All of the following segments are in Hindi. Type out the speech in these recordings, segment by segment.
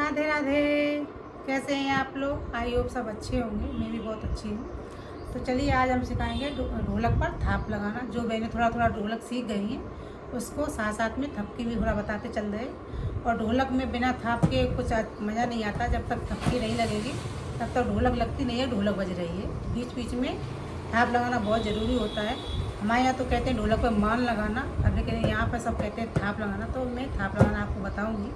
राधे राधे। कैसे हैं आप लोग? आई होप सब अच्छे होंगे। मैं भी बहुत अच्छी हूँ। तो चलिए आज हम सिखाएंगे ढोलक पर थाप लगाना। जो बहनें थोड़ा थोड़ा ढोलक सीख गई हैं उसको साथ साथ में थपकी भी थोड़ा बताते चल रहे। और ढोलक में बिना थाप के कुछ मज़ा नहीं आता। जब तक थपकी नहीं लगेगी तब तक ढोलक लगती नहीं है, ढोलक बज रही है। बीच बीच में थाप लगाना बहुत ज़रूरी होता है। हमारे यहाँ तो कहते हैं ढोलक पर मान लगाना, और लेकिन यहाँ पर सब कहते हैं थाप लगाना। तो मैं थाप लगाना आपको बताऊँगी,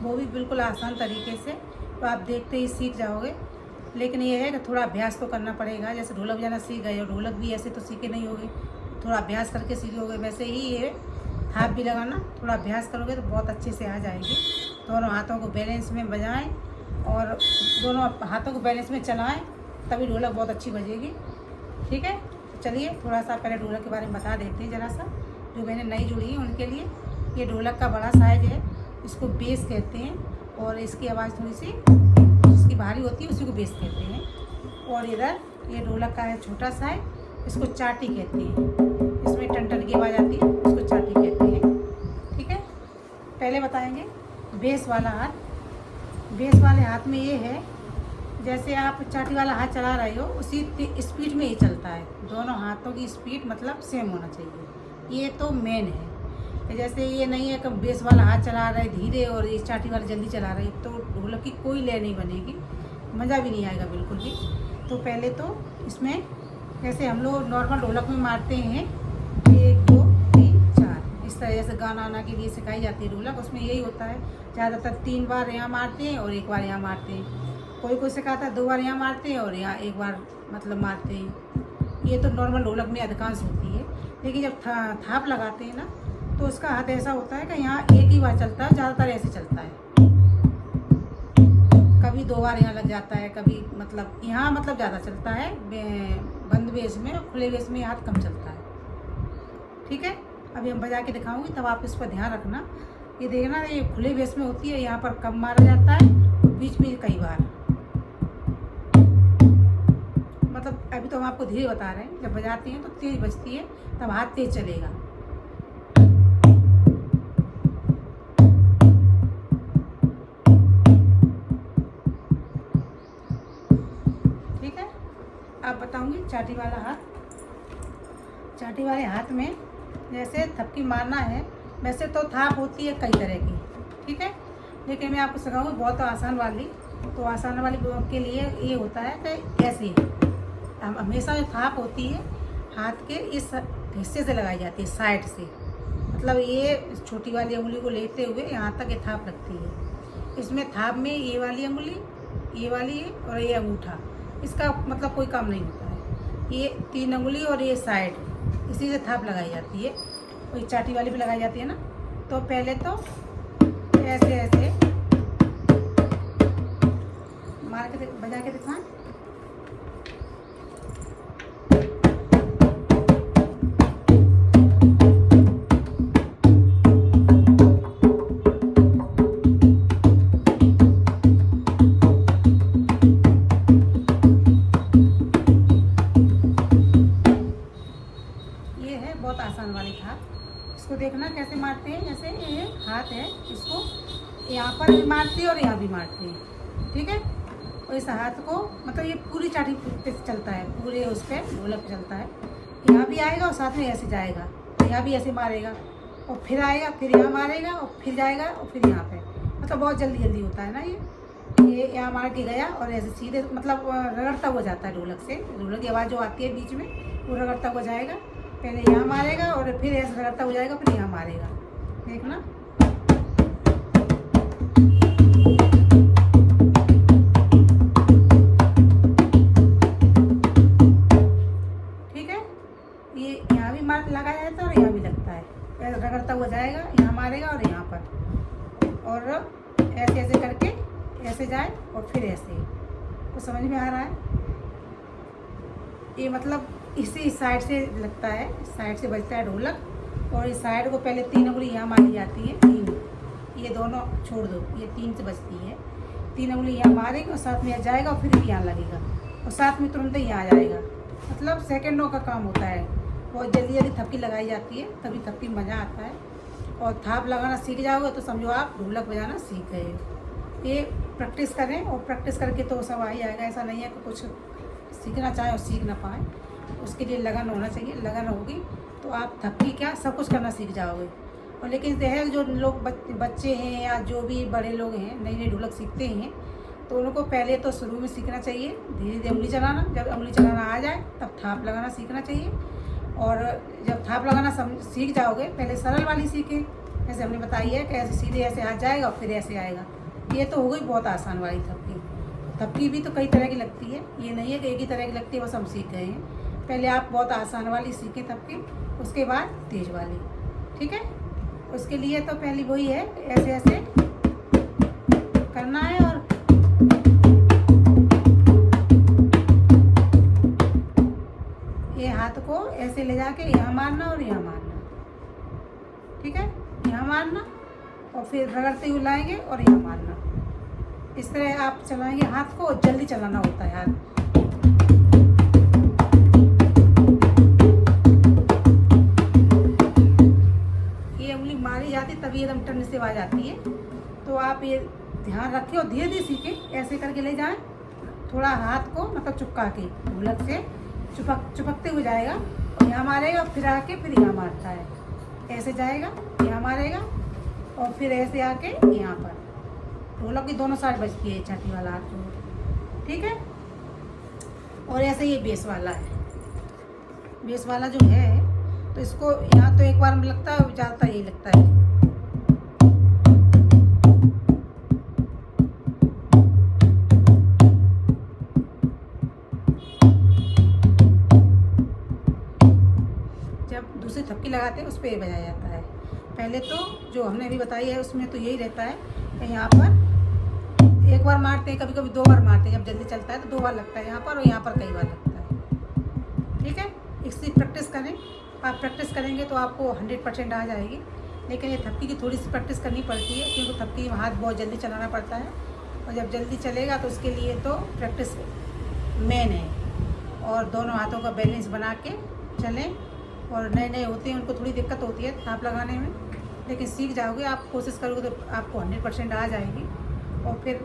वो भी बिल्कुल आसान तरीके से। तो आप देखते ही सीख जाओगे। लेकिन ये है कि थोड़ा अभ्यास तो करना पड़ेगा। जैसे ढोलक बजाना सीख गए और ढोलक भी ऐसे तो सीखे नहीं होगे, थोड़ा अभ्यास करके सीखोगे। वैसे ही ये थाप भी लगाना थोड़ा अभ्यास करोगे तो बहुत अच्छे से आ जाएगी। दोनों हाथों को बैलेंस में बजाएं और दोनों हाथों को बैलेंस में चलाएं, तभी ढोलक बहुत अच्छी बजेगी। ठीक है, तो चलिए थोड़ा सा पहले ढोलक के बारे में बता देते हैं ज़रा सा। जो बहनें नई जुड़ी हैं उनके लिए, ये ढोलक का बड़ा साइज है, इसको बेस कहते हैं। और इसकी आवाज़ थोड़ी सी जिसकी भारी होती है उसी को बेस कहते हैं। और इधर ये ढोलक का है छोटा सा है, इसको चाटी कहते हैं। इसमें टन टन की आवाज़ आती है, उसको चाटी कहते हैं। ठीक है, पहले बताएंगे बेस वाला हाथ। बेस वाले हाथ में ये है, जैसे आप चाटी वाला हाथ चला रहे हो उसी स्पीड में ये चलता है। दोनों हाथों की स्पीड मतलब सेम होना चाहिए। ये तो मेन है। जैसे ये नहीं है कि बेस वाला हाथ चला रहे धीरे और ये चाटी वाला जल्दी चला रहे, तो ढोलक की कोई लय नहीं बनेगी, मज़ा भी नहीं आएगा बिल्कुल भी। तो पहले तो इसमें जैसे हम लोग नॉर्मल ढोलक में मारते हैं 1 2 3 4, इस तरह से गाना आना के लिए सिखाई जाती है ढोलक। उसमें यही होता है, ज़्यादातर 3 बार यहाँ मारते हैं और 1 बार यहाँ मारते हैं। कोई कोई सिखाता है 2 बार यहाँ मारते हैं और यहाँ 1 बार मतलब मारते हैं। ये तो नॉर्मल ढोलक में अधिकांश होती है। लेकिन जब थाप लगाते हैं ना तो उसका हाथ ऐसा होता है कि यहाँ 1 ही बार चलता है, ज़्यादातर ऐसे चलता है। कभी 2 बार यहाँ लग जाता है, कभी मतलब यहाँ मतलब ज़्यादा चलता है बंद बेस में। खुले बेस में हाथ कम चलता है। ठीक है, अभी हम बजा के दिखाऊंगी तब आप इस पर ध्यान रखना। ये देखना, ये खुले बेस में होती है, यहाँ पर कम मारा जाता है और बीच में कई बार। मतलब अभी तो हम आपको धीरे बता रहे हैं, जब बजाते हैं तो तेज़ बजती है, तब हाथ तेज चलेगा। ठीक है, अब बताऊंगी चाटी वाला हाथ। चाटी वाले हाथ में जैसे थपकी मारना है, वैसे तो थाप होती है कई तरह की। ठीक है, लेकिन मैं आपको सिखाऊंगी बहुत आसान वाली। तो आसान वाली के लिए ये होता है कि ऐसे हमेशा जो थाप होती है हाथ के इस हिस्से से लगाई जाती है, साइड से। मतलब ये छोटी वाली उंगली को लेते हुए यहाँ तक ये थाप लगती है। इसमें थाप में ये वाली उंगली, ये वाली और ये अंगूठा, इसका मतलब कोई काम नहीं होता है। ये 3 उंगली और ये साइड, इसी से थाप लगाई जाती है। और ये चाटी वाली भी लगाई जाती है ना। तो पहले तो ऐसे ऐसे मार के बजा के दिखाएं। ये है बहुत आसान वाली थाप। इसको देखना कैसे मारते हैं। जैसे ये हाथ है, इसको यहाँ पर भी मारते हैं और यहाँ भी मारते हैं। ठीक है, और इस हाथ को मतलब ये पूरी चाटी पे चलता है, पूरे उस पर ढोलक पे चलता है। यहाँ भी आएगा और साथ में ऐसे जाएगा, यहाँ भी ऐसे मारेगा और फिर आएगा, फिर यहाँ मारेगा और फिर जाएगा और फिर यहाँ पे। मतलब बहुत जल्दी जल्दी होता है ना। ये यहाँ मार के गया और ऐसे सीधे मतलब रगड़ता हुआ जाता है ढोलक से। ढोलक की आवाज़ जो आती है बीच में वो रगड़ता हुआ जाएगा। पहले यहाँ मारेगा और फिर ऐसे रगड़ता हो जाएगा, फिर यहाँ मारेगा। देखना, ठीक है। ये यहाँ भी मार लगाया जाता है और यहाँ भी लगता है। ऐसे रगड़ता हुआ जाएगा, यहाँ मारेगा और यहाँ पर, और ऐसे ऐसे करके ऐसे जाए और फिर ऐसे। तो समझ में आ रहा है? ये मतलब इसी साइड से लगता है, साइड से बजता है ढोलक। और इस साइड को पहले 3 उंगली यहाँ मारी जाती है, 3, ये दोनों छोड़ दो, ये 3 से बजती है। 3 उंगली यहाँ मारेगा और साथ में यहाँ जाएगा और फिर भी यहाँ लगेगा और साथ में तुरंत ही यहाँ आ जाएगा। मतलब सेकंडों का काम होता है। बहुत जल्दी जल्दी थपकी लगाई जाती है, तभी थपकी मज़ा आता है। और थाप लगाना सीख जाओगे तो समझो आप ढोलक बजाना सीख गए हो। ये प्रैक्टिस करें, और प्रैक्टिस करके तो सब आ ही आएगा। ऐसा नहीं है कि कुछ सीखना चाहे और सीख ना पाए, उसके लिए लगन होना चाहिए। लगन होगी तो आप थपकी क्या सब कुछ करना सीख जाओगे। और लेकिन है जो लोग बच्चे हैं या जो भी बड़े लोग हैं नई नई ढोलक सीखते हैं, तो उनको पहले तो शुरू में सीखना चाहिए धीरे धीरे उंगली चलाना। जब उंगली चलाना आ जाए तब थाप लगाना सीखना चाहिए। और जब थाप लगाना सीख जाओगे, पहले सरल वाली सीखें, जैसे हमने बताई है कि ऐसे सीधे ऐसे हाथ जाएगा और फिर ऐसे आएगा। ये तो हो गई बहुत आसान वाली थपकी। थपकी भी तो कई तरह की लगती है, ये नहीं है कि एक ही तरह की लगती है बस हम सीख गए हैं। पहले आप बहुत आसान वाली सीखें थपकी, उसके बाद तेज वाली, ठीक है। उसके लिए तो पहली वही है, ऐसे ऐसे करना है और ये हाथ को ऐसे ले जाके यहाँ मारना और यहाँ मारना, ठीक है। यहाँ मारना और फिर रगड़ते हुए लाएंगे और यहाँ मारना। इस तरह आप चलाएंगे हाथ को, और जल्दी चलाना होता है हाथ। ये उंगली मारी जाती तभी एकदम टन से आवाज आती है। तो आप ये ध्यान रखें और धीरे धीरे सीखें, ऐसे करके ले जाएं। थोड़ा हाथ को मतलब चिपका के ढोलक से चिपकते हुए जाएगा, और यहाँ मारेगा फिर आके फिर यहाँ मारता है। ऐसे जाएगा, यहाँ मारेगा और फिर ऐसे आके यहाँ पर। ढोलक की दोनों साइड बजती है छठी वाला हाथ जो, ठीक है। और ऐसे ये बेस वाला है। बेस वाला जो है तो इसको यहाँ तो एक बार में लगता है, ज़्यादातर यही लगता है। जब दूसरी थपकी लगाते हैं उस पर बजाया जाता है। पहले तो जो हमने अभी बताई है उसमें तो यही रहता है कि यहाँ पर एक बार मारते हैं, कभी कभी 2 बार मारते हैं। जब जल्दी चलता है तो 2 बार लगता है यहाँ पर, और यहाँ पर कई बार लगता है, ठीक है। इसकी प्रैक्टिस करें, आप प्रैक्टिस करेंगे तो आपको 100% आ जाएगी। लेकिन ये थपकी की थोड़ी सी प्रैक्टिस करनी पड़ती है, क्योंकि थपकी में हाथ बहुत जल्दी चलाना पड़ता है, और जब जल्दी चलेगा तो उसके लिए तो प्रैक्टिस मेन है। और दोनों हाथों का बैलेंस बना के चलें। और नए नए होते हैं उनको थोड़ी दिक्कत होती है थाप लगाने में, लेकिन सीख जाओगे। आप कोशिश करोगे तो आपको 100% आ जाएगी। और फिर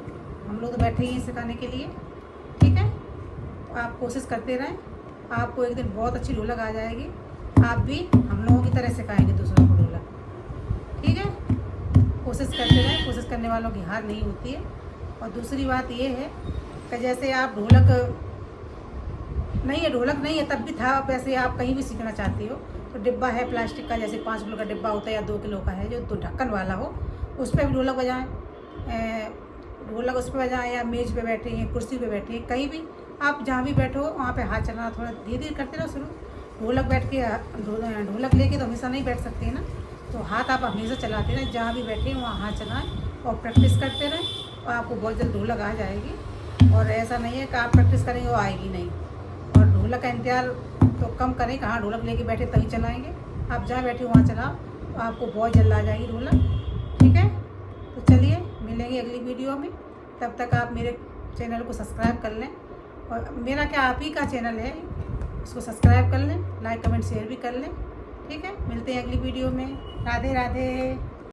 हम लोग तो बैठे ही हैं सिखाने के लिए, ठीक है। तो आप कोशिश करते रहें, आपको एक दिन बहुत अच्छी ढोलक आ जाएगी। आप भी हम लोगों की तरह सिखाएंगे दूसरों को ढोलक, ठीक है। कोशिश करते रहें, कोशिश करने वालों की हार नहीं होती है। और दूसरी बात ये है कि जैसे आप ढोलक नहीं है तब भी था, वैसे आप कहीं भी सीखना चाहती हो तो डिब्बा है प्लास्टिक का, जैसे 5 किलो का डिब्बा होता है या 2 किलो का है जो तो ढक्कन वाला हो, उस पर भी ढोलक बजाएं। ढोलक उस पर बजाएं, या मेज़ पे बैठे हैं, कुर्सी पे बैठे हैं, कहीं भी आप जहाँ भी बैठो वहाँ पे हाथ चलाना थोड़ा धीरे धीरे करते रहो शुरू। ढोलक बैठ के ढोलक लेके तो हमेशा नहीं बैठ सकते हैं ना, तो हाथ आप हमेशा चलाते रहें, जहाँ भी बैठे वहाँ हाथ चलाएँ और प्रैक्टिस करते रहें, और आपको बहुत जल्द ढोलक आ जाएगी। और ऐसा नहीं है कि आप प्रैक्टिस करेंगे वो आएगी नहीं। और ढोलक का इंतजार तो कम करें, कहाँ ढोलक लेके बैठे तभी चलाएंगे। आप जहाँ बैठे वहाँ चलाओ तो आपको बहुत जल्द आ जाएगी ढोलक, ठीक है। तो चलिए मिलेंगे अगली वीडियो में, तब तक आप मेरे चैनल को सब्सक्राइब कर लें। और मेरा क्या आप ही का चैनल है, उसको सब्सक्राइब कर लें, लाइक कमेंट शेयर भी कर लें, ठीक है। मिलते हैं अगली वीडियो में। राधे राधे।